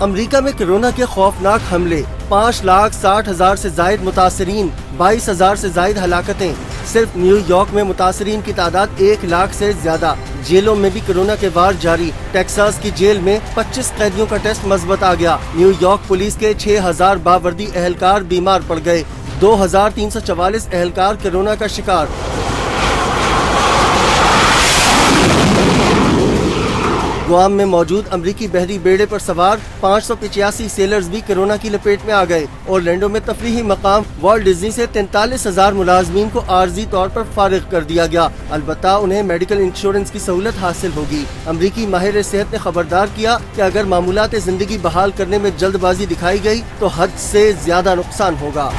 امریکہ میں کورونا کے خوفناک حملے، 5,60,000 سے زائد متاثرین، 22,000 سے زائد ہلاکتیں۔ صرف نیو یارک میں متاثرین کی تعداد 1 لاکھ سے زیادہ۔ جیلوں میں بھی کورونا کے وار جاری۔ ٹیکساس کی جیل میں 25 قیدیوں کا ٹیسٹ مثبت آ گیا۔ نیو یارک پولیس کے 6,000 باوردی اہلکار بیمار پڑ گئے۔ 2,344 اہلکار کورونا کا شکار۔ گوام میں موجود امریکی بحری بیڑے پر سوار 585 سیلرز بھی کورونا کی لپیٹ میں آ گئے۔ اورلینڈو میں تفریحی مقام والٹ ڈزنی سے 43,000 ملازمین کو عارضی طور پر فارغ کر دیا گیا، البتہ انہیں میڈیکل انشورنس کی سہولت حاصل ہوگی۔ امریکی ماہر صحت نے خبردار کیا کہ اگر معمولات زندگی بحال کرنے میں جلد بازی دکھائی گئی تو حد سے زیادہ نقصان ہوگا۔